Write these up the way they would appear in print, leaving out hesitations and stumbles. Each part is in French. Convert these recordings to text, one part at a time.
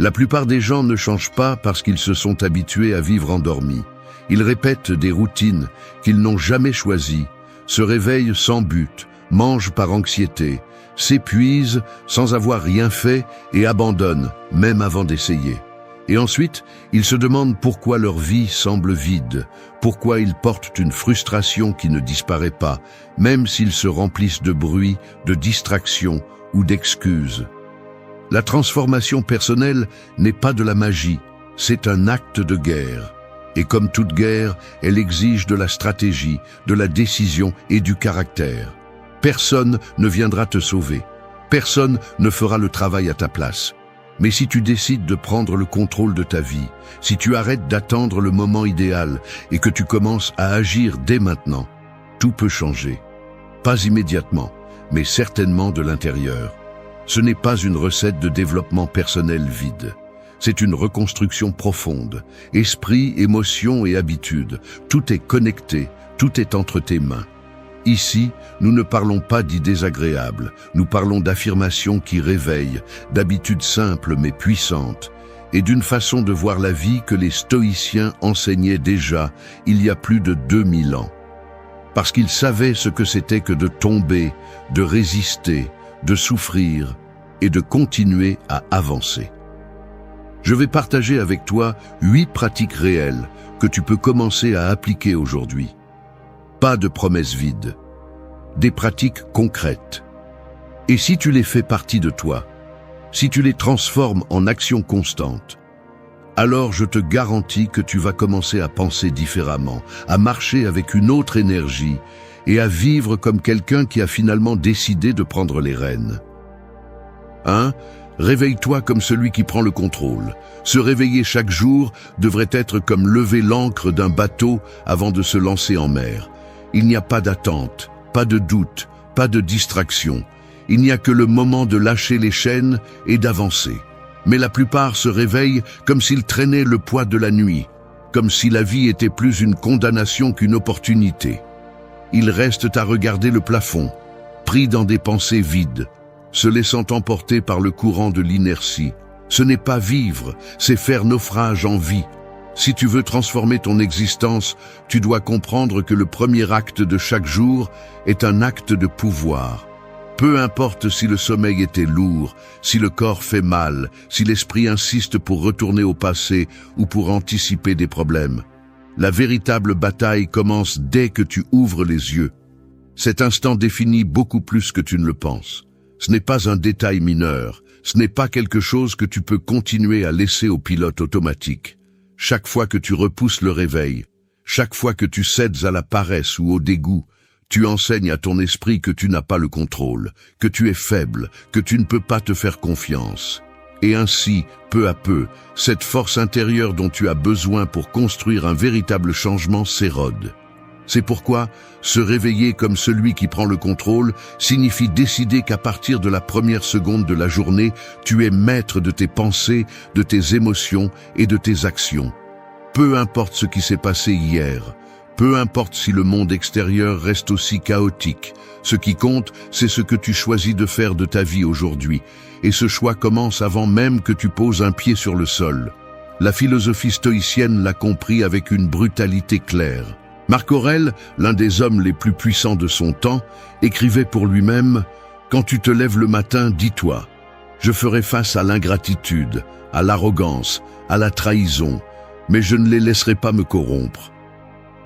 La plupart des gens ne changent pas parce qu'ils se sont habitués à vivre endormis. Ils répètent des routines qu'ils n'ont jamais choisies, se réveillent sans but, mangent par anxiété, s'épuisent sans avoir rien fait et abandonnent, même avant d'essayer. Et ensuite, ils se demandent pourquoi leur vie semble vide, pourquoi ils portent une frustration qui ne disparaît pas, même s'ils se remplissent de bruit, de distractions ou d'excuses. La transformation personnelle n'est pas de la magie, c'est un acte de guerre. Et comme toute guerre, elle exige de la stratégie, de la décision et du caractère. Personne ne viendra te sauver. Personne ne fera le travail à ta place. Mais si tu décides de prendre le contrôle de ta vie, si tu arrêtes d'attendre le moment idéal et que tu commences à agir dès maintenant, tout peut changer. Pas immédiatement, mais certainement de l'intérieur. Ce n'est pas une recette de développement personnel vide. C'est une reconstruction profonde. Esprit, émotion et habitude, tout est connecté, tout est entre tes mains. Ici, nous ne parlons pas d'idées agréables, nous parlons d'affirmations qui réveillent, d'habitudes simples mais puissantes, et d'une façon de voir la vie que les stoïciens enseignaient déjà il y a plus de 2000 ans. Parce qu'ils savaient ce que c'était que de tomber, de résister, de souffrir et de continuer à avancer. Je vais partager avec toi 8 pratiques réelles que tu peux commencer à appliquer aujourd'hui. Pas de promesses vides, des pratiques concrètes. Et si tu les fais partie de toi, si tu les transformes en actions constantes, alors je te garantis que tu vas commencer à penser différemment, à marcher avec une autre énergie et à vivre comme quelqu'un qui a finalement décidé de prendre les rênes. 1. Réveille-toi comme celui qui prend le contrôle. Se réveiller chaque jour devrait être comme lever l'ancre d'un bateau avant de se lancer en mer. Il n'y a pas d'attente, pas de doute, pas de distraction. Il n'y a que le moment de lâcher les chaînes et d'avancer. Mais la plupart se réveillent comme s'ils traînaient le poids de la nuit, comme si la vie était plus une condamnation qu'une opportunité. Ils restent à regarder le plafond, pris dans des pensées vides, se laissant emporter par le courant de l'inertie. Ce n'est pas vivre, c'est faire naufrage en vie. Si tu veux transformer ton existence, tu dois comprendre que le premier acte de chaque jour est un acte de pouvoir. Peu importe si le sommeil était lourd, si le corps fait mal, si l'esprit insiste pour retourner au passé ou pour anticiper des problèmes. La véritable bataille commence dès que tu ouvres les yeux. Cet instant définit beaucoup plus que tu ne le penses. Ce n'est pas un détail mineur, ce n'est pas quelque chose que tu peux continuer à laisser au pilote automatique. Chaque fois que tu repousses le réveil, chaque fois que tu cèdes à la paresse ou au dégoût, tu enseignes à ton esprit que tu n'as pas le contrôle, que tu es faible, que tu ne peux pas te faire confiance. Et ainsi, peu à peu, cette force intérieure dont tu as besoin pour construire un véritable changement s'érode. C'est pourquoi se réveiller comme celui qui prend le contrôle signifie décider qu'à partir de la première seconde de la journée, tu es maître de tes pensées, de tes émotions et de tes actions. Peu importe ce qui s'est passé hier, peu importe si le monde extérieur reste aussi chaotique, ce qui compte, c'est ce que tu choisis de faire de ta vie aujourd'hui. Et ce choix commence avant même que tu poses un pied sur le sol. La philosophie stoïcienne l'a compris avec une brutalité claire. Marc Aurèle, l'un des hommes les plus puissants de son temps, écrivait pour lui-même « Quand tu te lèves le matin, dis-toi, je ferai face à l'ingratitude, à l'arrogance, à la trahison, mais je ne les laisserai pas me corrompre. »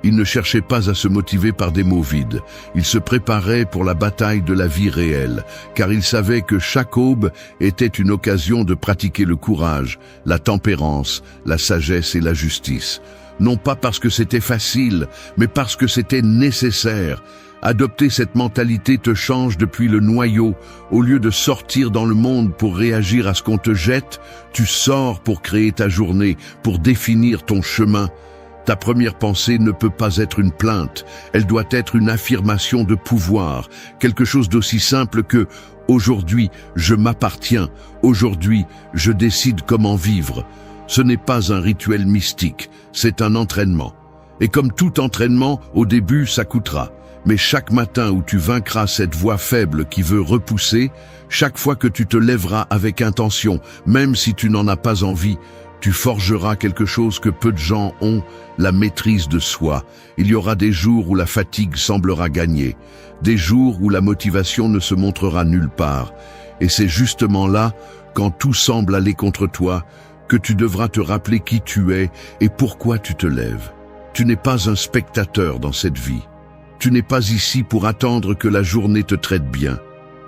Il ne cherchait pas à se motiver par des mots vides. Il se préparait pour la bataille de la vie réelle, car il savait que chaque aube était une occasion de pratiquer le courage, la tempérance, la sagesse et la justice. Non pas parce que c'était facile, mais parce que c'était nécessaire. Adopter cette mentalité te change depuis le noyau. Au lieu de sortir dans le monde pour réagir à ce qu'on te jette, tu sors pour créer ta journée, pour définir ton chemin. Ta première pensée ne peut pas être une plainte, elle doit être une affirmation de pouvoir, quelque chose d'aussi simple que « Aujourd'hui, je m'appartiens, aujourd'hui, je décide comment vivre ». Ce n'est pas un rituel mystique, c'est un entraînement. Et comme tout entraînement, au début, ça coûtera. Mais chaque matin où tu vaincras cette voix faible qui veut repousser, chaque fois que tu te lèveras avec intention, même si tu n'en as pas envie, tu forgeras quelque chose que peu de gens ont, la maîtrise de soi. Il y aura des jours où la fatigue semblera gagner, des jours où la motivation ne se montrera nulle part. Et c'est justement là, quand tout semble aller contre toi, que tu devras te rappeler qui tu es et pourquoi tu te lèves. Tu n'es pas un spectateur dans cette vie. Tu n'es pas ici pour attendre que la journée te traite bien.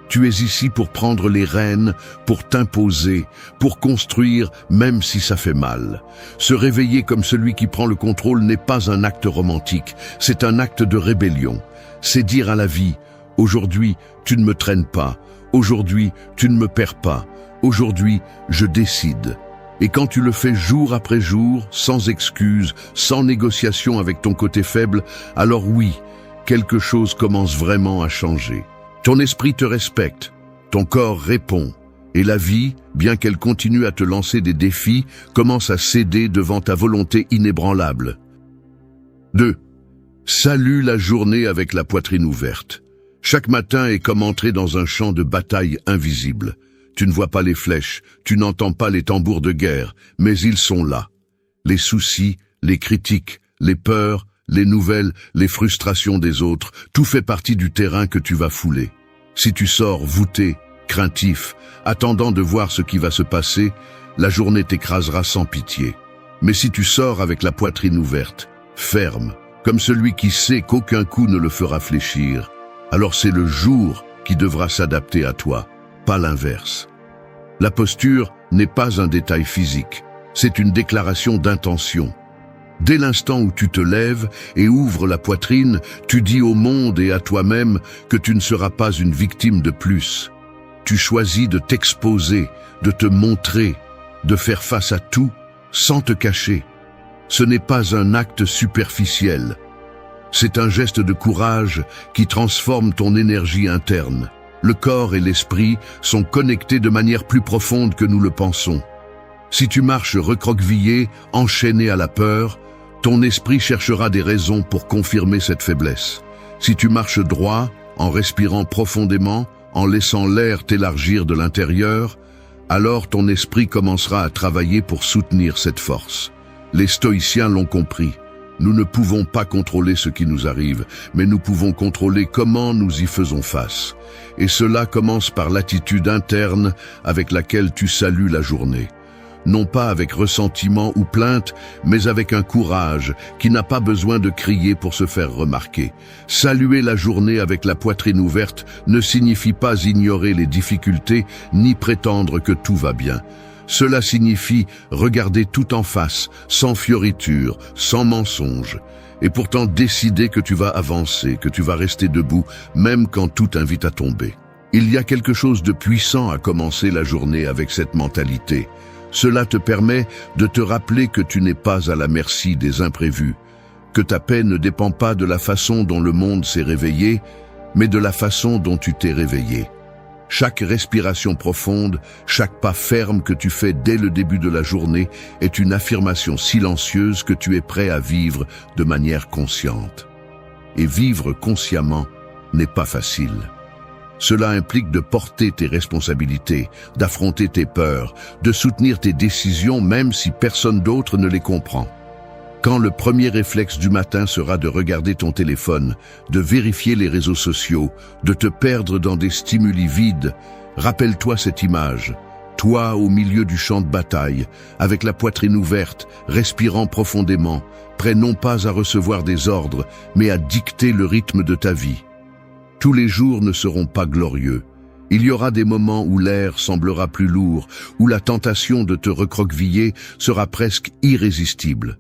Tu es ici pour prendre les rênes, pour t'imposer, pour construire même si ça fait mal. Se réveiller comme celui qui prend le contrôle n'est pas un acte romantique, c'est un acte de rébellion. C'est dire à la vie, aujourd'hui tu ne me traînes pas, aujourd'hui tu ne me perds pas, aujourd'hui je décide. Et quand tu le fais jour après jour, sans excuse, sans négociation avec ton côté faible, alors oui, quelque chose commence vraiment à changer. Ton esprit te respecte, ton corps répond, et la vie, bien qu'elle continue à te lancer des défis, commence à céder devant ta volonté inébranlable. 2. Salue la journée avec la poitrine ouverte. Chaque matin est comme entrer dans un champ de bataille invisible. Tu ne vois pas les flèches, tu n'entends pas les tambours de guerre, mais ils sont là. Les soucis, les critiques, les peurs, les nouvelles, les frustrations des autres, tout fait partie du terrain que tu vas fouler. Si tu sors voûté, craintif, attendant de voir ce qui va se passer, la journée t'écrasera sans pitié. Mais si tu sors avec la poitrine ouverte, ferme, comme celui qui sait qu'aucun coup ne le fera fléchir, alors c'est le jour qui devra s'adapter à toi, pas l'inverse. La posture n'est pas un détail physique, c'est une déclaration d'intention. Dès l'instant où tu te lèves et ouvres la poitrine, tu dis au monde et à toi-même que tu ne seras pas une victime de plus. Tu choisis de t'exposer, de te montrer, de faire face à tout sans te cacher. Ce n'est pas un acte superficiel. C'est un geste de courage qui transforme ton énergie interne. Le corps et l'esprit sont connectés de manière plus profonde que nous le pensons. Si tu marches recroquevillé, enchaîné à la peur, ton esprit cherchera des raisons pour confirmer cette faiblesse. Si tu marches droit, en respirant profondément, en laissant l'air t'élargir de l'intérieur, alors ton esprit commencera à travailler pour soutenir cette force. Les stoïciens l'ont compris. Nous ne pouvons pas contrôler ce qui nous arrive, mais nous pouvons contrôler comment nous y faisons face. Et cela commence par l'attitude interne avec laquelle tu salues la journée. Non pas avec ressentiment ou plainte, mais avec un courage qui n'a pas besoin de crier pour se faire remarquer. Saluer la journée avec la poitrine ouverte ne signifie pas ignorer les difficultés ni prétendre que tout va bien. Cela signifie regarder tout en face, sans fioriture, sans mensonge, et pourtant décider que tu vas avancer, que tu vas rester debout, même quand tout invite à tomber. Il y a quelque chose de puissant à commencer la journée avec cette mentalité. Cela te permet de te rappeler que tu n'es pas à la merci des imprévus, que ta paix ne dépend pas de la façon dont le monde s'est réveillé, mais de la façon dont tu t'es réveillé. Chaque respiration profonde, chaque pas ferme que tu fais dès le début de la journée est une affirmation silencieuse que tu es prêt à vivre de manière consciente. Et vivre consciemment n'est pas facile. Cela implique de porter tes responsabilités, d'affronter tes peurs, de soutenir tes décisions même si personne d'autre ne les comprend. Quand le premier réflexe du matin sera de regarder ton téléphone, de vérifier les réseaux sociaux, de te perdre dans des stimuli vides, rappelle-toi cette image. Toi au milieu du champ de bataille, avec la poitrine ouverte, respirant profondément, prêt non pas à recevoir des ordres, mais à dicter le rythme de ta vie. Tous les jours ne seront pas glorieux. Il y aura des moments où l'air semblera plus lourd, où la tentation de te recroqueviller sera presque irrésistible.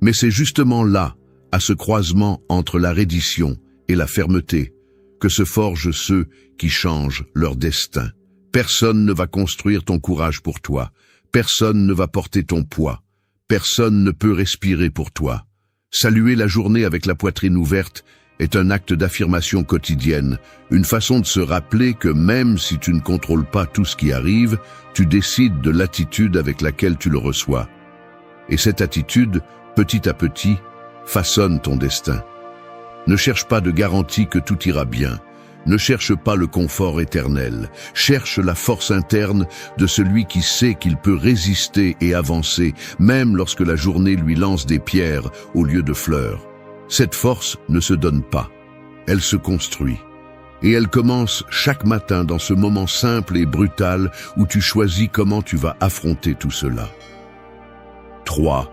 Mais c'est justement là, à ce croisement entre la reddition et la fermeté, que se forgent ceux qui changent leur destin. Personne ne va construire ton courage pour toi. Personne ne va porter ton poids. Personne ne peut respirer pour toi. Saluer la journée avec la poitrine ouverte est un acte d'affirmation quotidienne, une façon de se rappeler que même si tu ne contrôles pas tout ce qui arrive, tu décides de l'attitude avec laquelle tu le reçois. Et cette attitude, petit à petit, façonne ton destin. Ne cherche pas de garantie que tout ira bien. Ne cherche pas le confort éternel. Cherche la force interne de celui qui sait qu'il peut résister et avancer, même lorsque la journée lui lance des pierres au lieu de fleurs. Cette force ne se donne pas. Elle se construit. Et elle commence chaque matin dans ce moment simple et brutal où tu choisis comment tu vas affronter tout cela. 3.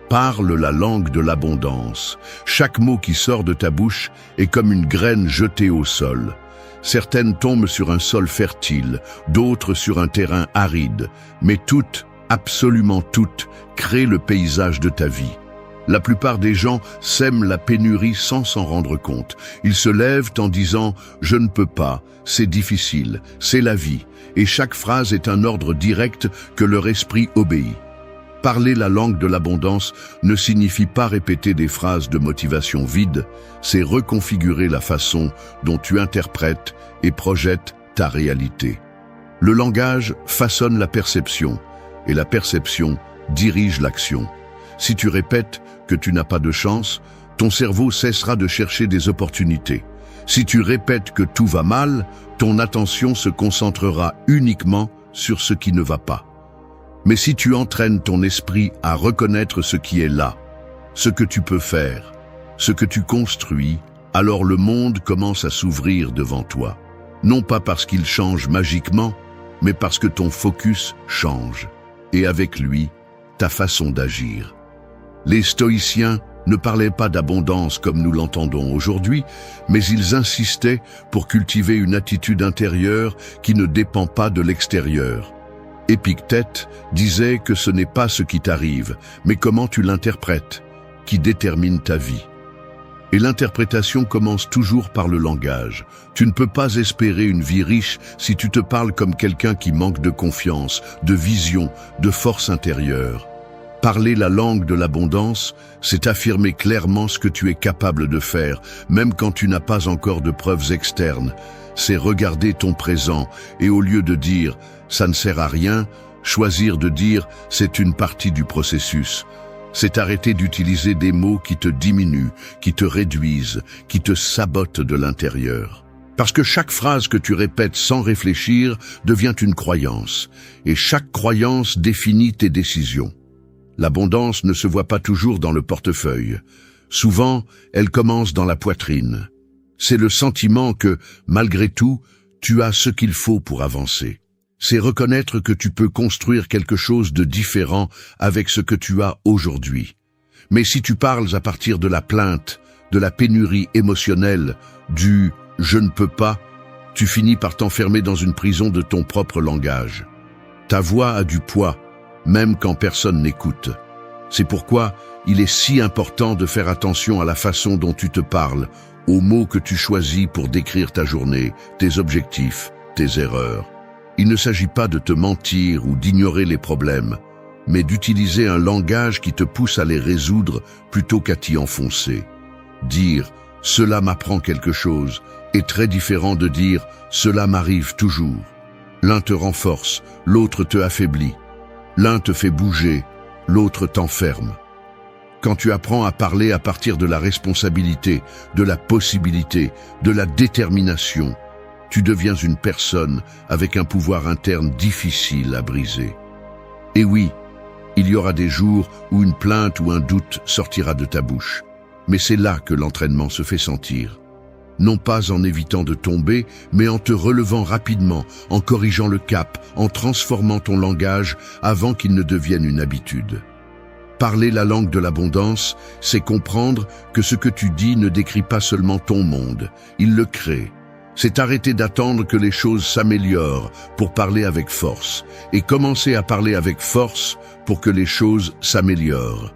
Parle la langue de l'abondance. Chaque mot qui sort de ta bouche est comme une graine jetée au sol. Certaines tombent sur un sol fertile, d'autres sur un terrain aride, mais toutes, absolument toutes, créent le paysage de ta vie. La plupart des gens sèment la pénurie sans s'en rendre compte. Ils se lèvent en disant « je ne peux pas, c'est difficile, c'est la vie » et chaque phrase est un ordre direct que leur esprit obéit. Parler la langue de l'abondance ne signifie pas répéter des phrases de motivation vides, c'est reconfigurer la façon dont tu interprètes et projettes ta réalité. Le langage façonne la perception, et la perception dirige l'action. Si tu répètes que tu n'as pas de chance, ton cerveau cessera de chercher des opportunités. Si tu répètes que tout va mal, ton attention se concentrera uniquement sur ce qui ne va pas. Mais si tu entraînes ton esprit à reconnaître ce qui est là, ce que tu peux faire, ce que tu construis, alors le monde commence à s'ouvrir devant toi. Non pas parce qu'il change magiquement, mais parce que ton focus change. Et avec lui, ta façon d'agir. Les stoïciens ne parlaient pas d'abondance comme nous l'entendons aujourd'hui, mais ils insistaient pour cultiver une attitude intérieure qui ne dépend pas de l'extérieur. Épictète disait que ce n'est pas ce qui t'arrive, mais comment tu l'interprètes, qui détermine ta vie. Et l'interprétation commence toujours par le langage. Tu ne peux pas espérer une vie riche si tu te parles comme quelqu'un qui manque de confiance, de vision, de force intérieure. Parler la langue de l'abondance, c'est affirmer clairement ce que tu es capable de faire, même quand tu n'as pas encore de preuves externes. C'est regarder ton présent et au lieu de dire « ça ne sert à rien », choisir de dire « c'est une partie du processus ». C'est arrêter d'utiliser des mots qui te diminuent, qui te réduisent, qui te sabotent de l'intérieur. Parce que chaque phrase que tu répètes sans réfléchir devient une croyance, et chaque croyance définit tes décisions. L'abondance ne se voit pas toujours dans le portefeuille. Souvent, elle commence dans la poitrine. C'est le sentiment que, malgré tout, tu as ce qu'il faut pour avancer. C'est reconnaître que tu peux construire quelque chose de différent avec ce que tu as aujourd'hui. Mais si tu parles à partir de la plainte, de la pénurie émotionnelle, du « je ne peux pas », tu finis par t'enfermer dans une prison de ton propre langage. Ta voix a du poids, même quand personne n'écoute. C'est pourquoi il est si important de faire attention à la façon dont tu te parles, aux mots que tu choisis pour décrire ta journée, tes objectifs, tes erreurs. Il ne s'agit pas de te mentir ou d'ignorer les problèmes, mais d'utiliser un langage qui te pousse à les résoudre plutôt qu'à t'y enfoncer. Dire « cela m'apprend quelque chose » est très différent de dire « cela m'arrive toujours ». L'un te renforce, l'autre te affaiblit. L'un te fait bouger, l'autre t'enferme. Quand tu apprends à parler à partir de la responsabilité, de la possibilité, de la détermination, tu deviens une personne avec un pouvoir interne difficile à briser. Et oui, il y aura des jours où une plainte ou un doute sortira de ta bouche. Mais c'est là que l'entraînement se fait sentir. Non pas en évitant de tomber, mais en te relevant rapidement, en corrigeant le cap, en transformant ton langage avant qu'il ne devienne une habitude. Parler la langue de l'abondance, c'est comprendre que ce que tu dis ne décrit pas seulement ton monde, il le crée. C'est arrêter d'attendre que les choses s'améliorent pour parler avec force, et commencer à parler avec force pour que les choses s'améliorent.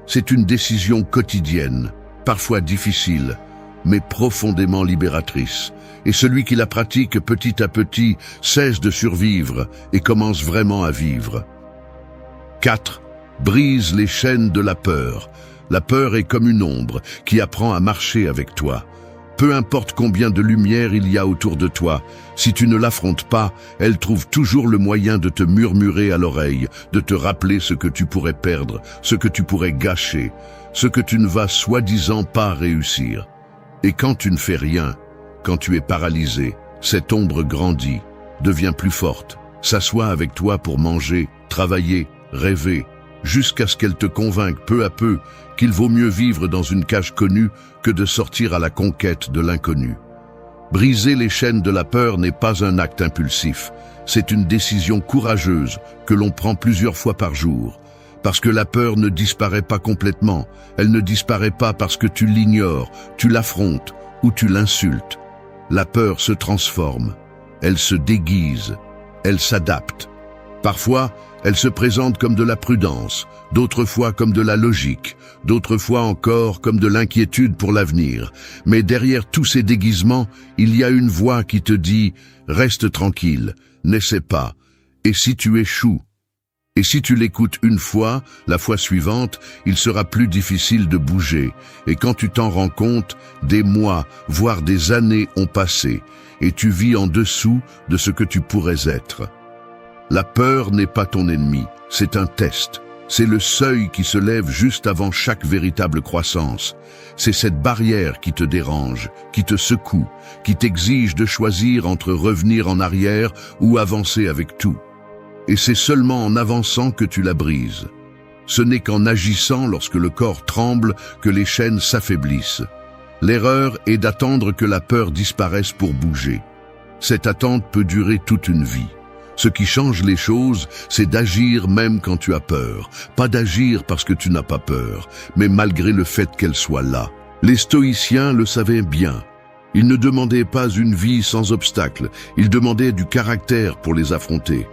C'est une décision quotidienne, parfois difficile, mais profondément libératrice. Et celui qui la pratique petit à petit cesse de survivre et commence vraiment à vivre. 4. Brise les chaînes de la peur. La peur est comme une ombre qui apprend à marcher avec toi. Peu importe combien de lumière il y a autour de toi, si tu ne l'affrontes pas, elle trouve toujours le moyen de te murmurer à l'oreille, de te rappeler ce que tu pourrais perdre, ce que tu pourrais gâcher, ce que tu ne vas soi-disant pas réussir. Et quand tu ne fais rien, quand tu es paralysé, cette ombre grandit, devient plus forte, s'assoit avec toi pour manger, travailler, rêver, jusqu'à ce qu'elle te convainque peu à peu qu'il vaut mieux vivre dans une cage connue que de sortir à la conquête de l'inconnu. Briser les chaînes de la peur n'est pas un acte impulsif, c'est une décision courageuse que l'on prend plusieurs fois par jour. Parce que la peur ne disparaît pas complètement, elle ne disparaît pas parce que tu l'ignores, tu l'affrontes ou tu l'insultes. La peur se transforme, elle se déguise, elle s'adapte. Parfois, elle se présente comme de la prudence, d'autres fois comme de la logique, d'autres fois encore comme de l'inquiétude pour l'avenir. Mais derrière tous ces déguisements, il y a une voix qui te dit « Reste tranquille, n'essaie pas. » Et si tu échoues? Et si tu l'écoutes une fois, la fois suivante, il sera plus difficile de bouger. Et quand tu t'en rends compte, des mois, voire des années ont passé, et tu vis en dessous de ce que tu pourrais être. La peur n'est pas ton ennemi, c'est un test. C'est le seuil qui se lève juste avant chaque véritable croissance. C'est cette barrière qui te dérange, qui te secoue, qui t'exige de choisir entre revenir en arrière ou avancer avec tout. Et c'est seulement en avançant que tu la brises. Ce n'est qu'en agissant lorsque le corps tremble que les chaînes s'affaiblissent. L'erreur est d'attendre que la peur disparaisse pour bouger. Cette attente peut durer toute une vie. Ce qui change les choses, c'est d'agir même quand tu as peur. Pas d'agir parce que tu n'as pas peur, mais malgré le fait qu'elle soit là. Les stoïciens le savaient bien. Ils ne demandaient pas une vie sans obstacles, ils demandaient du caractère pour les affronter.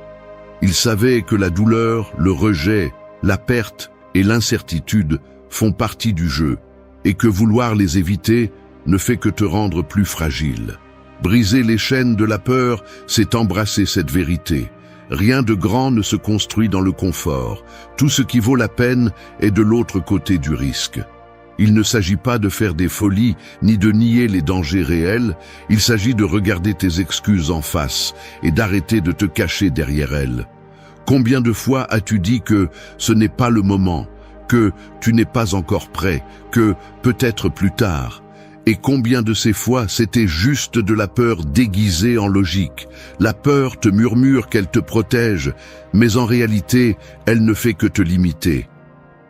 Ils savaient que la douleur, le rejet, la perte et l'incertitude font partie du jeu, et que vouloir les éviter ne fait que te rendre plus fragile. Briser les chaînes de la peur, c'est embrasser cette vérité. Rien de grand ne se construit dans le confort. Tout ce qui vaut la peine est de l'autre côté du risque. Il ne s'agit pas de faire des folies, ni de nier les dangers réels. Il s'agit de regarder tes excuses en face et d'arrêter de te cacher derrière elles. Combien de fois as-tu dit que ce n'est pas le moment, que tu n'es pas encore prêt, que peut-être plus tard? Et combien de ces fois c'était juste de la peur déguisée en logique? La peur te murmure qu'elle te protège, mais en réalité, elle ne fait que te limiter.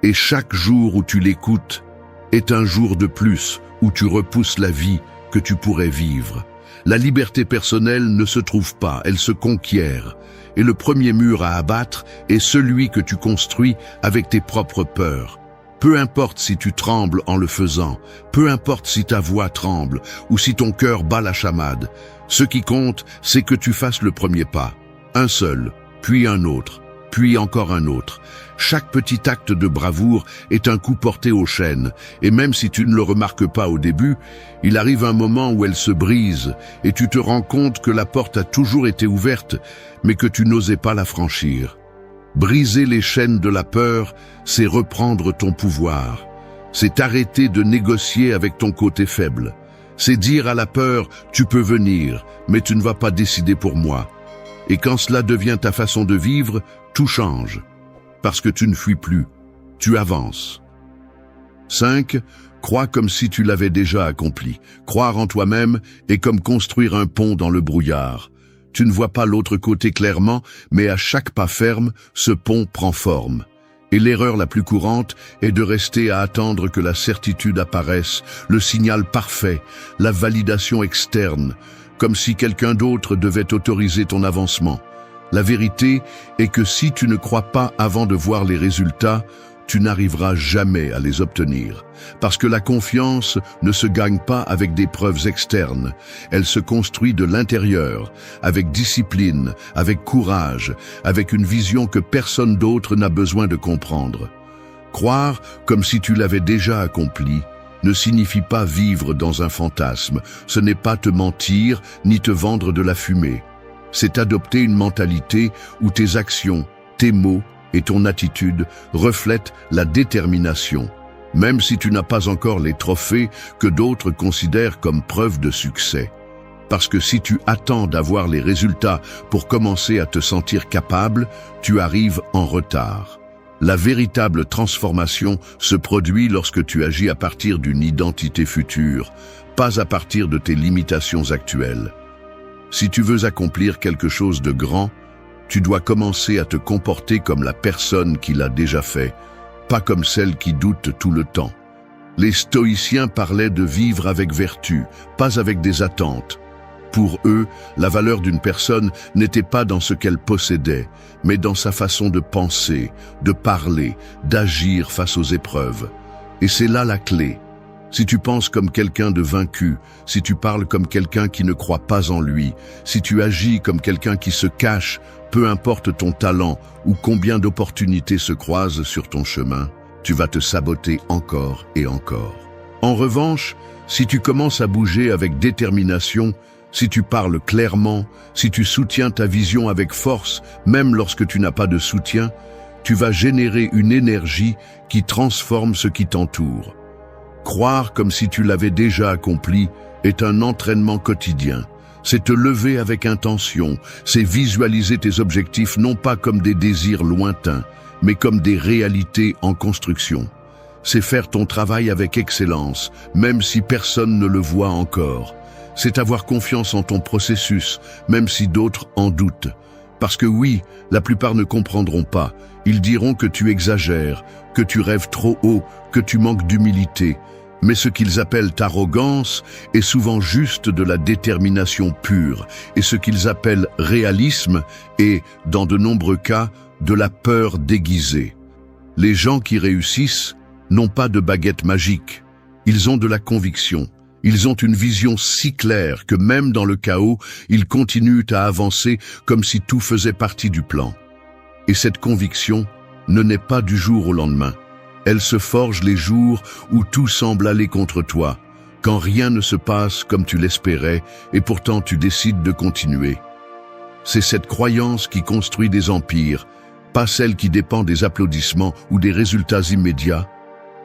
Et chaque jour où tu l'écoutes est un jour de plus où tu repousses la vie que tu pourrais vivre. La liberté personnelle ne se trouve pas, elle se conquiert. Et le premier mur à abattre est celui que tu construis avec tes propres peurs. Peu importe si tu trembles en le faisant, peu importe si ta voix tremble ou si ton cœur bat la chamade, ce qui compte, c'est que tu fasses le premier pas. Un seul, puis un autre, puis encore un autre. Chaque petit acte de bravoure est un coup porté aux chaînes, et même si tu ne le remarques pas au début, il arrive un moment où elle se brise, et tu te rends compte que la porte a toujours été ouverte, mais que tu n'osais pas la franchir. Briser les chaînes de la peur, c'est reprendre ton pouvoir. C'est arrêter de négocier avec ton côté faible. C'est dire à la peur, tu peux venir, mais tu ne vas pas décider pour moi. Et quand cela devient ta façon de vivre, tout change. Parce que tu ne fuis plus, tu avances. 5. Crois comme si tu l'avais déjà accompli. Croire en toi-même est comme construire un pont dans le brouillard. Tu ne vois pas l'autre côté clairement, mais à chaque pas ferme, ce pont prend forme. Et l'erreur la plus courante est de rester à attendre que la certitude apparaisse, le signal parfait, la validation externe, comme si quelqu'un d'autre devait autoriser ton avancement. La vérité est que si tu ne crois pas avant de voir les résultats, tu n'arriveras jamais à les obtenir. Parce que la confiance ne se gagne pas avec des preuves externes. Elle se construit de l'intérieur, avec discipline, avec courage, avec une vision que personne d'autre n'a besoin de comprendre. Croire comme si tu l'avais déjà accompli ne signifie pas vivre dans un fantasme. Ce n'est pas te mentir ni te vendre de la fumée. C'est adopter une mentalité où tes actions, tes mots et ton attitude reflètent la détermination, même si tu n'as pas encore les trophées que d'autres considèrent comme preuve de succès. Parce que si tu attends d'avoir les résultats pour commencer à te sentir capable, tu arrives en retard. La véritable transformation se produit lorsque tu agis à partir d'une identité future, pas à partir de tes limitations actuelles. Si tu veux accomplir quelque chose de grand, tu dois commencer à te comporter comme la personne qui l'a déjà fait, pas comme celle qui doute tout le temps. Les stoïciens parlaient de vivre avec vertu, pas avec des attentes. Pour eux, la valeur d'une personne n'était pas dans ce qu'elle possédait, mais dans sa façon de penser, de parler, d'agir face aux épreuves. Et c'est là la clé. Si tu penses comme quelqu'un de vaincu, si tu parles comme quelqu'un qui ne croit pas en lui, si tu agis comme quelqu'un qui se cache, peu importe ton talent ou combien d'opportunités se croisent sur ton chemin, tu vas te saboter encore et encore. En revanche, si tu commences à bouger avec détermination, si tu parles clairement, si tu soutiens ta vision avec force, même lorsque tu n'as pas de soutien, tu vas générer une énergie qui transforme ce qui t'entoure. Croire comme si tu l'avais déjà accompli est un entraînement quotidien. C'est te lever avec intention, c'est visualiser tes objectifs non pas comme des désirs lointains, mais comme des réalités en construction. C'est faire ton travail avec excellence, même si personne ne le voit encore. C'est avoir confiance en ton processus, même si d'autres en doutent. Parce que oui, la plupart ne comprendront pas. Ils diront que tu exagères, que tu rêves trop haut, que tu manques d'humilité. Mais ce qu'ils appellent arrogance est souvent juste de la détermination pure, et ce qu'ils appellent réalisme est, dans de nombreux cas, de la peur déguisée. Les gens qui réussissent n'ont pas de baguette magique. Ils ont de la conviction. Ils ont une vision si claire que même dans le chaos, ils continuent à avancer comme si tout faisait partie du plan. Et cette conviction ne naît pas du jour au lendemain. Elle se forge les jours où tout semble aller contre toi, quand rien ne se passe comme tu l'espérais et pourtant tu décides de continuer. C'est cette croyance qui construit des empires, pas celle qui dépend des applaudissements ou des résultats immédiats,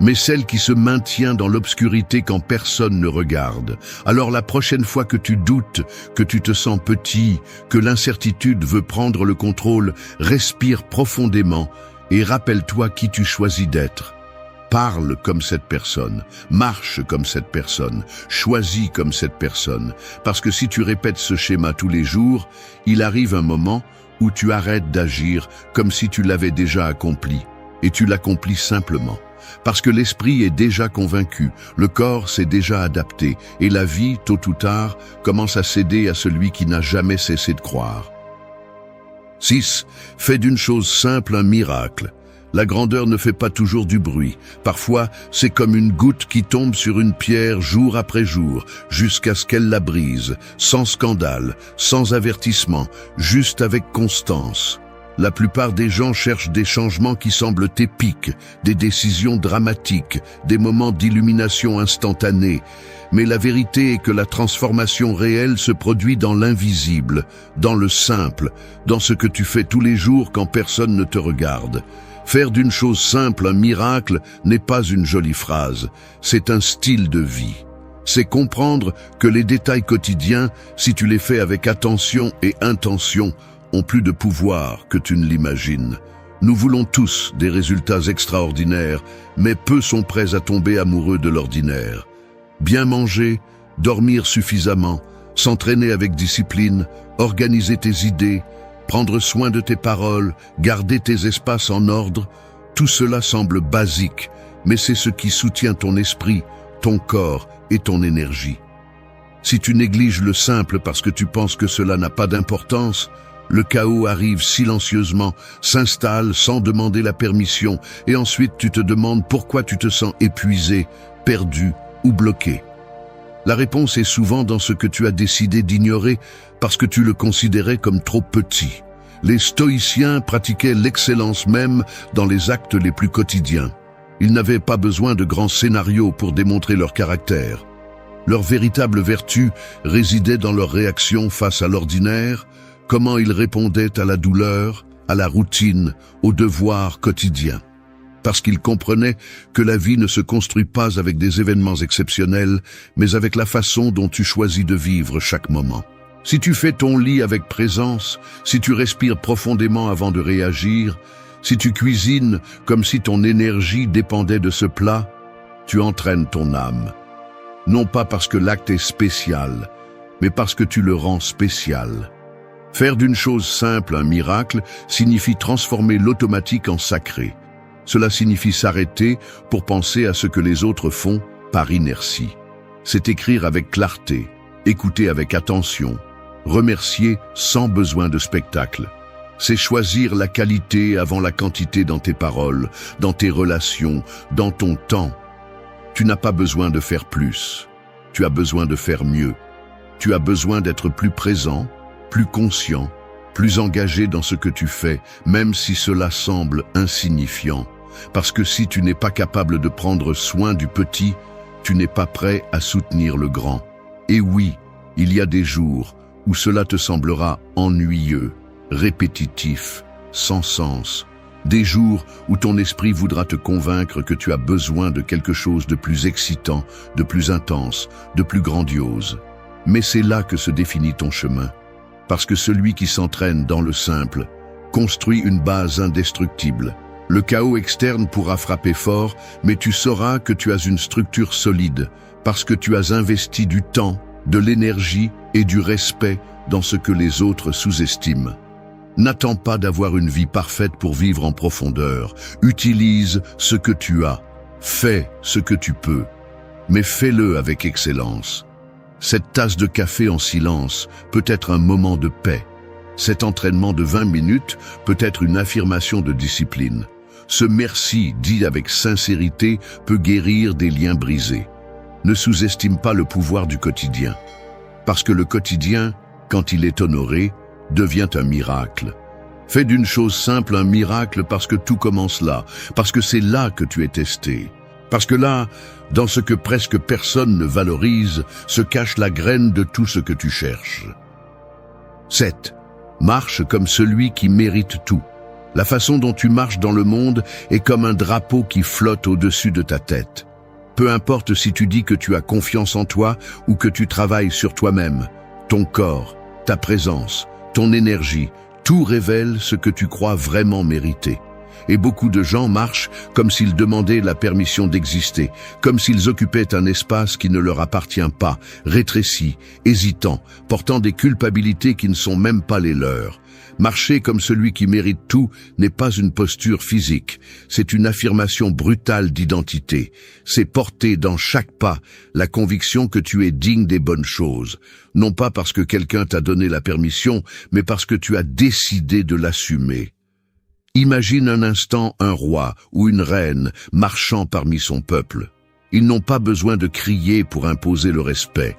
mais celle qui se maintient dans l'obscurité quand personne ne regarde. Alors la prochaine fois que tu doutes, que tu te sens petit, que l'incertitude veut prendre le contrôle, respire profondément et rappelle-toi qui tu choisis d'être. Parle comme cette personne, marche comme cette personne, choisis comme cette personne. Parce que si tu répètes ce schéma tous les jours, il arrive un moment où tu arrêtes d'agir comme si tu l'avais déjà accompli, et tu l'accomplis simplement. Parce que l'esprit est déjà convaincu, le corps s'est déjà adapté, et la vie, tôt ou tard, commence à céder à celui qui n'a jamais cessé de croire. 6. Fais d'une chose simple un miracle. La grandeur ne fait pas toujours du bruit. Parfois, c'est comme une goutte qui tombe sur une pierre jour après jour, jusqu'à ce qu'elle la brise, sans scandale, sans avertissement, juste avec constance. La plupart des gens cherchent des changements qui semblent épiques, des décisions dramatiques, des moments d'illumination instantanée. Mais la vérité est que la transformation réelle se produit dans l'invisible, dans le simple, dans ce que tu fais tous les jours quand personne ne te regarde. Faire d'une chose simple un miracle n'est pas une jolie phrase, c'est un style de vie. C'est comprendre que les détails quotidiens, si tu les fais avec attention et intention, ont plus de pouvoir que tu ne l'imagines. Nous voulons tous des résultats extraordinaires, mais peu sont prêts à tomber amoureux de l'ordinaire. Bien manger, dormir suffisamment, s'entraîner avec discipline, organiser tes idées, prendre soin de tes paroles, garder tes espaces en ordre, tout cela semble basique, mais c'est ce qui soutient ton esprit, ton corps et ton énergie. Si tu négliges le simple parce que tu penses que cela n'a pas d'importance, le chaos arrive silencieusement, s'installe sans demander la permission, et ensuite tu te demandes pourquoi tu te sens épuisé, perdu ou bloqué. La réponse est souvent dans ce que tu as décidé d'ignorer parce que tu le considérais comme trop petit. Les stoïciens pratiquaient l'excellence même dans les actes les plus quotidiens. Ils n'avaient pas besoin de grands scénarios pour démontrer leur caractère. Leur véritable vertu résidait dans leur réaction face à l'ordinaire, comment ils répondaient à la douleur, à la routine, aux devoirs quotidiens. Parce qu'ils comprenaient que la vie ne se construit pas avec des événements exceptionnels, mais avec la façon dont tu choisis de vivre chaque moment. Si tu fais ton lit avec présence, si tu respires profondément avant de réagir, Si tu cuisines comme si ton énergie dépendait de ce plat, tu entraînes ton âme. Non pas parce que l'acte est spécial, mais parce que tu le rends spécial. Faire d'une chose simple un miracle signifie transformer l'automatique en sacré. Cela signifie s'arrêter pour penser à ce que les autres font par inertie. C'est écrire avec clarté, écouter avec attention, remercier sans besoin de spectacle. C'est choisir la qualité avant la quantité dans tes paroles, dans tes relations, dans ton temps. Tu n'as pas besoin de faire plus, tu as besoin de faire mieux. Tu as besoin d'être plus présent, plus conscient, plus engagé dans ce que tu fais, même si cela semble insignifiant. Parce que si tu n'es pas capable de prendre soin du petit, tu n'es pas prêt à soutenir le grand. Et oui, il y a des jours où cela te semblera ennuyeux, répétitif, sans sens. Des jours où ton esprit voudra te convaincre que tu as besoin de quelque chose de plus excitant, de plus intense, de plus grandiose. Mais c'est là que se définit ton chemin. Parce que celui qui s'entraîne dans le simple construit une base indestructible. Le chaos externe pourra frapper fort, mais tu sauras que tu as une structure solide, parce que tu as investi du temps, de l'énergie et du respect dans ce que les autres sous-estiment. N'attends pas d'avoir une vie parfaite pour vivre en profondeur. Utilise ce que tu as. Fais ce que tu peux. Mais fais-le avec excellence. Cette tasse de café en silence peut être un moment de paix. Cet entraînement de 20 minutes peut être une affirmation de discipline. Ce merci dit avec sincérité peut guérir des liens brisés. Ne sous-estime pas le pouvoir du quotidien. Parce que le quotidien, quand il est honoré, devient un miracle. Fais d'une chose simple un miracle parce que tout commence là, parce que c'est là que tu es testé. Parce que là, dans ce que presque personne ne valorise, se cache la graine de tout ce que tu cherches. 7. Marche comme celui qui mérite tout. La façon dont tu marches dans le monde est comme un drapeau qui flotte au-dessus de ta tête. Peu importe si tu dis que tu as confiance en toi ou que tu travailles sur toi-même, ton corps, ta présence, ton énergie, tout révèle ce que tu crois vraiment mériter. Et beaucoup de gens marchent comme s'ils demandaient la permission d'exister, comme s'ils occupaient un espace qui ne leur appartient pas, rétréci, hésitant, portant des culpabilités qui ne sont même pas les leurs. Marcher comme celui qui mérite tout n'est pas une posture physique, c'est une affirmation brutale d'identité. C'est porter dans chaque pas la conviction que tu es digne des bonnes choses, non pas parce que quelqu'un t'a donné la permission, mais parce que tu as décidé de l'assumer. Imagine un instant un roi ou une reine marchant parmi son peuple. Ils n'ont pas besoin de crier pour imposer le respect.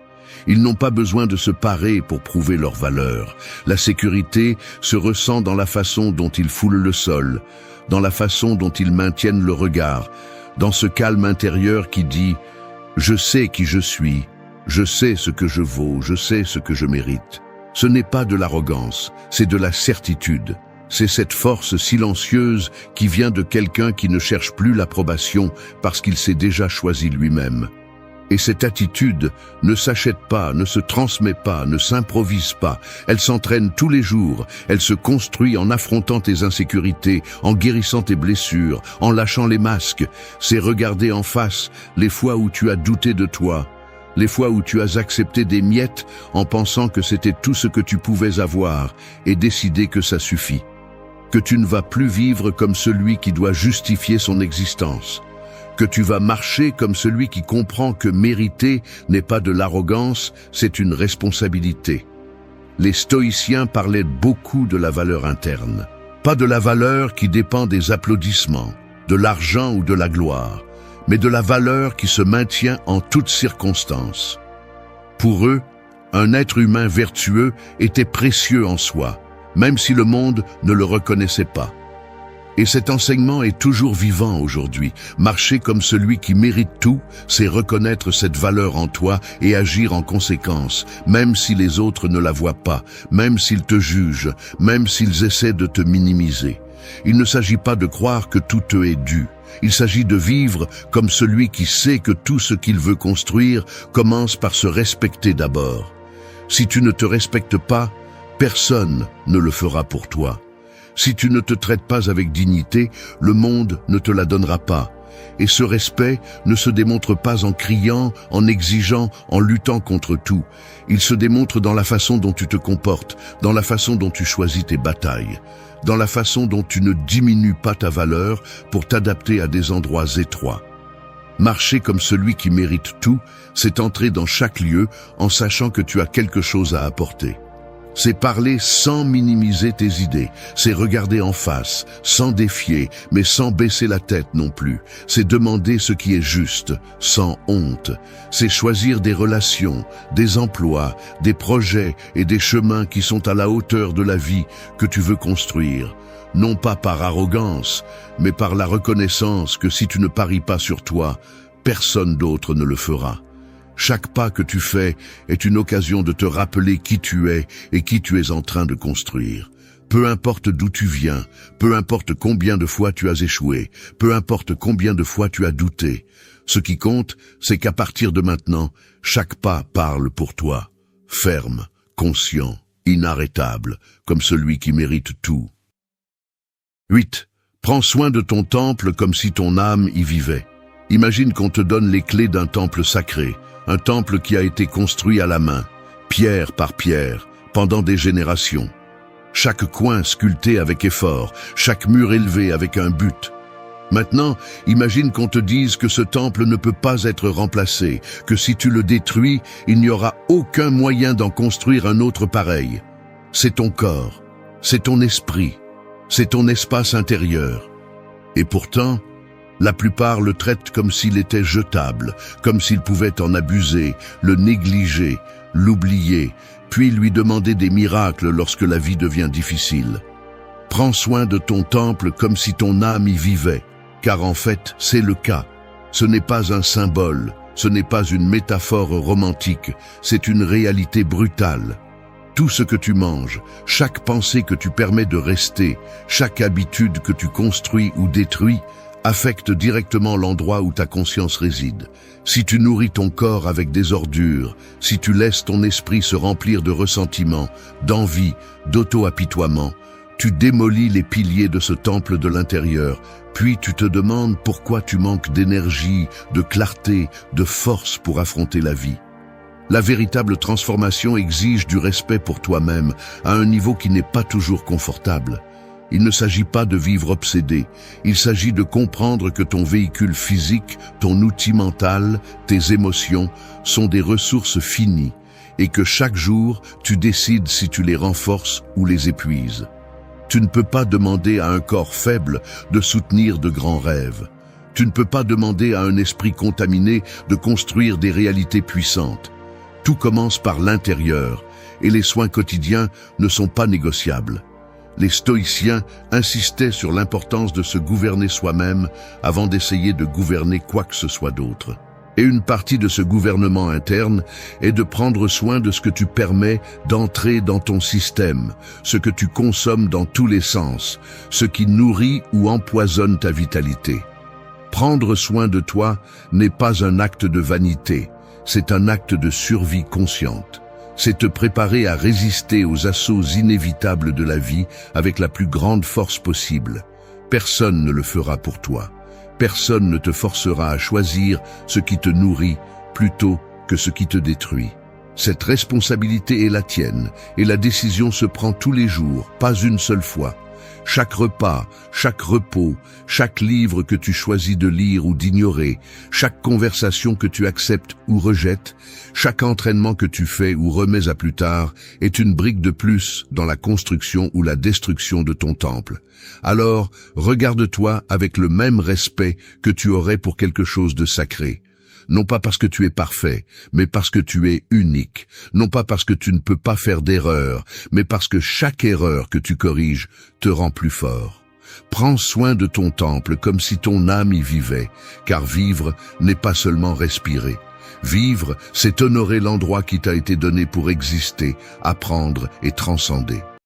Ils n'ont pas besoin de se parer pour prouver leur valeur. La sécurité se ressent dans la façon dont ils foulent le sol, dans la façon dont ils maintiennent le regard, dans ce calme intérieur qui dit « Je sais qui je suis, je sais ce que je vaux, je sais ce que je mérite ». Ce n'est pas de l'arrogance, c'est de la certitude. C'est cette force silencieuse qui vient de quelqu'un qui ne cherche plus l'approbation parce qu'il s'est déjà choisi lui-même. Et cette attitude ne s'achète pas, ne se transmet pas, ne s'improvise pas. Elle s'entraîne tous les jours, elle se construit en affrontant tes insécurités, en guérissant tes blessures, en lâchant les masques. C'est regarder en face les fois où tu as douté de toi, les fois où tu as accepté des miettes en pensant que c'était tout ce que tu pouvais avoir et décider que ça suffit. Que tu ne vas plus vivre comme celui qui doit justifier son existence. Que tu vas marcher comme celui qui comprend que mériter n'est pas de l'arrogance, c'est une responsabilité. Les stoïciens parlaient beaucoup de la valeur interne. Pas de la valeur qui dépend des applaudissements, de l'argent ou de la gloire, mais de la valeur qui se maintient en toutes circonstances. Pour eux, un être humain vertueux était précieux en soi, même si le monde ne le reconnaissait pas. Et cet enseignement est toujours vivant aujourd'hui. Marcher comme celui qui mérite tout, c'est reconnaître cette valeur en toi et agir en conséquence, même si les autres ne la voient pas, même s'ils te jugent, même s'ils essaient de te minimiser. Il ne s'agit pas de croire que tout te est dû. Il s'agit de vivre comme celui qui sait que tout ce qu'il veut construire commence par se respecter d'abord. Si tu ne te respectes pas, personne ne le fera pour toi. Si tu ne te traites pas avec dignité, le monde ne te la donnera pas. Et ce respect ne se démontre pas en criant, en exigeant, en luttant contre tout. Il se démontre dans la façon dont tu te comportes, dans la façon dont tu choisis tes batailles, dans la façon dont tu ne diminues pas ta valeur pour t'adapter à des endroits étroits. Marcher comme celui qui mérite tout, c'est entrer dans chaque lieu en sachant que tu as quelque chose à apporter. C'est parler sans minimiser tes idées, c'est regarder en face, sans défier, mais sans baisser la tête non plus. C'est demander ce qui est juste, sans honte. C'est choisir des relations, des emplois, des projets et des chemins qui sont à la hauteur de la vie que tu veux construire. Non pas par arrogance, mais par la reconnaissance que si tu ne paries pas sur toi, personne d'autre ne le fera. Chaque pas que tu fais est une occasion de te rappeler qui tu es et qui tu es en train de construire. Peu importe d'où tu viens, peu importe combien de fois tu as échoué, peu importe combien de fois tu as douté. Ce qui compte, c'est qu'à partir de maintenant, chaque pas parle pour toi. Ferme, conscient, inarrêtable, comme celui qui mérite tout. 8. Prends soin de ton temple comme si ton âme y vivait. Imagine qu'on te donne les clés d'un temple sacré. Un temple qui a été construit à la main, pierre par pierre, pendant des générations. Chaque coin sculpté avec effort, chaque mur élevé avec un but. Maintenant, imagine qu'on te dise que ce temple ne peut pas être remplacé, que si tu le détruis, il n'y aura aucun moyen d'en construire un autre pareil. C'est ton corps, c'est ton esprit, c'est ton espace intérieur. Et pourtant, la plupart le traitent comme s'il était jetable, comme s'ils pouvaient en abuser, le négliger, l'oublier, puis lui demander des miracles lorsque la vie devient difficile. Prends soin de ton temple comme si ton âme y vivait, car en fait, c'est le cas. Ce n'est pas un symbole, ce n'est pas une métaphore romantique, c'est une réalité brutale. Tout ce que tu manges, chaque pensée que tu permets de rester, chaque habitude que tu construis ou détruis, affecte directement l'endroit où ta conscience réside. Si tu nourris ton corps avec des ordures, si tu laisses ton esprit se remplir de ressentiments, d'envie, d'auto-apitoiement, tu démolis les piliers de ce temple de l'intérieur, puis tu te demandes pourquoi tu manques d'énergie, de clarté, de force pour affronter la vie. La véritable transformation exige du respect pour toi-même à un niveau qui n'est pas toujours confortable. Il ne s'agit pas de vivre obsédé, il s'agit de comprendre que ton véhicule physique, ton outil mental, tes émotions sont des ressources finies et que chaque jour, tu décides si tu les renforces ou les épuises. Tu ne peux pas demander à un corps faible de soutenir de grands rêves. Tu ne peux pas demander à un esprit contaminé de construire des réalités puissantes. Tout commence par l'intérieur et les soins quotidiens ne sont pas négociables. Les stoïciens insistaient sur l'importance de se gouverner soi-même avant d'essayer de gouverner quoi que ce soit d'autre. Et une partie de ce gouvernement interne est de prendre soin de ce que tu permets d'entrer dans ton système, ce que tu consommes dans tous les sens, ce qui nourrit ou empoisonne ta vitalité. Prendre soin de toi n'est pas un acte de vanité, c'est un acte de survie consciente. C'est te préparer à résister aux assauts inévitables de la vie avec la plus grande force possible. Personne ne le fera pour toi. Personne ne te forcera à choisir ce qui te nourrit plutôt que ce qui te détruit. Cette responsabilité est la tienne et la décision se prend tous les jours, pas une seule fois. Chaque repas, chaque repos, chaque livre que tu choisis de lire ou d'ignorer, chaque conversation que tu acceptes ou rejettes, chaque entraînement que tu fais ou remets à plus tard est une brique de plus dans la construction ou la destruction de ton temple. Alors, regarde-toi avec le même respect que tu aurais pour quelque chose de sacré. Non pas parce que tu es parfait, mais parce que tu es unique. Non pas parce que tu ne peux pas faire d'erreur, mais parce que chaque erreur que tu corriges te rend plus fort. Prends soin de ton temple comme si ton âme y vivait, car vivre n'est pas seulement respirer. Vivre, c'est honorer l'endroit qui t'a été donné pour exister, apprendre et transcender.